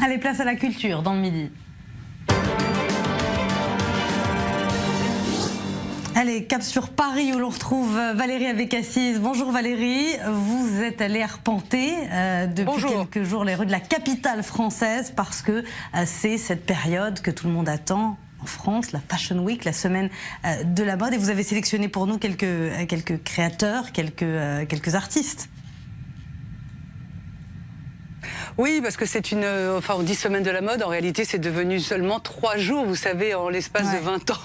Allez, place à la culture dans le Midi. Allez, cap sur Paris où l'on retrouve Valérie Abécassis. Bonjour Valérie, vous êtes allée arpenter depuis quelques jours les rues de la capitale française parce que c'est cette période que tout le monde attend en France, la Fashion Week, la semaine de la mode. Et vous avez sélectionné pour nous quelques créateurs, quelques artistes. Oui, parce que c'est enfin on dit semaine de la mode, en réalité c'est devenu seulement 3 jours, vous savez, en l'espace de 20 ans.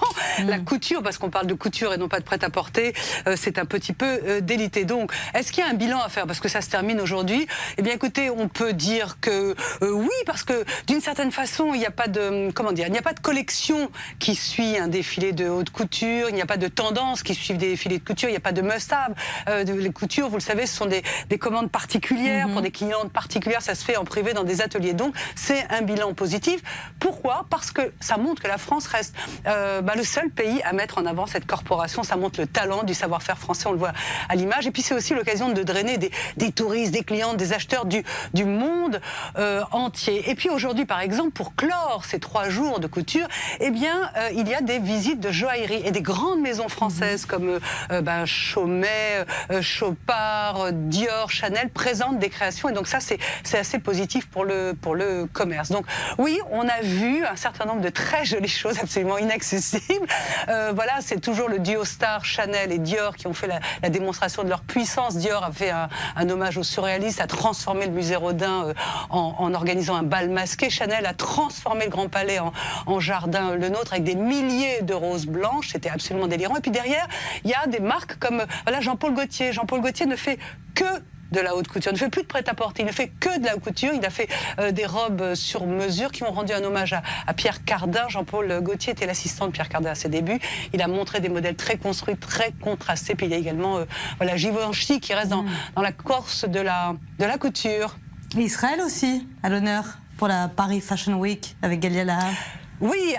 La couture, parce qu'on parle de couture et non pas de prêt-à-porter, c'est un petit peu délité. Donc, est-ce qu'il y a un bilan à faire? Parce que ça se termine aujourd'hui. Eh bien écoutez, on peut dire que oui, parce que d'une certaine façon, il n'y a pas de, comment dire, il n'y a pas de collection qui suit un défilé de haute couture, il n'y a pas de tendance qui suit des défilés de couture, il n'y a pas de must-have. Les coutures, vous le savez, ce sont des commandes particulières pour des clientes particulières, ça se fait en privé dans des ateliers. Donc c'est un bilan positif. Pourquoi? Parce que ça montre que la France reste le seul pays à mettre en avant cette corporation. Ça montre le talent du savoir-faire français, on le voit à l'image. Et puis c'est aussi l'occasion de drainer des touristes, des clientes, des acheteurs du monde entier. Et puis aujourd'hui, par exemple, pour clore ces 3 jours de couture, eh bien il y a des visites de joaillerie et des grandes maisons françaises comme Chaumet, Chopard, Dior, Chanel présentent des créations. Et donc ça c'est assez positif pour le commerce. Donc oui, on a vu un certain nombre de très jolies choses absolument inaccessibles. Voilà, c'est toujours le duo star Chanel et Dior qui ont fait la démonstration de leur puissance. Dior a fait un hommage aux surréalistes, a transformé le musée Rodin en organisant un bal masqué. Chanel a transformé le Grand Palais en jardin le nôtre avec des milliers de roses blanches. C'était absolument délirant. Et puis derrière, il y a des marques comme voilà, Jean-Paul Gaultier. Jean-Paul Gaultier ne fait que de la haute couture, il ne fait plus de prêt-à-porter, il ne fait que de la haute couture, il a fait des robes sur mesure qui ont rendu un hommage à Pierre Cardin. Jean-Paul Gaultier était l'assistant de Pierre Cardin à ses débuts, il a montré des modèles très construits, très contrastés, puis il y a également Givenchy qui reste dans la Corse de la couture. Et Israël aussi, à l'honneur, pour la Paris Fashion Week avec Galia Lahav. Oui,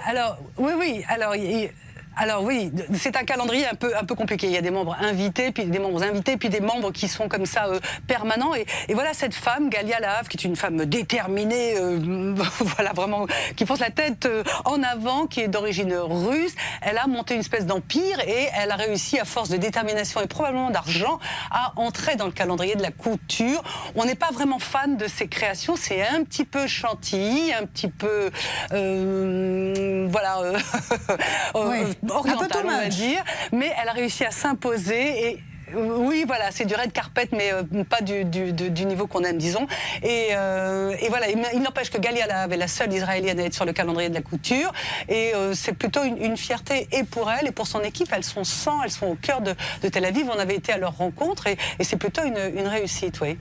alors oui, c'est un calendrier un peu compliqué. Il y a des membres invités, puis des membres qui sont comme ça permanents. Et voilà cette femme, Galia Lahav, qui est une femme déterminée, voilà vraiment, qui fonce la tête en avant, qui est d'origine russe. Elle a monté une espèce d'empire et elle a réussi, à force de détermination et probablement d'argent, à entrer dans le calendrier de la couture. On n'est pas vraiment fan de ses créations. C'est un petit peu chantilly, un petit peu, orientale, on va dire, mais elle a réussi à s'imposer et oui, voilà, c'est du red carpet, mais pas du niveau qu'on aime, disons. Et voilà, il n'empêche que Galia Lahav est la seule Israélienne à être sur le calendrier de la couture. Et c'est plutôt une fierté, et pour elle, et pour son équipe. Elles sont 100, elles sont au cœur de Tel Aviv. On avait été à leur rencontre, et c'est plutôt une réussite, oui.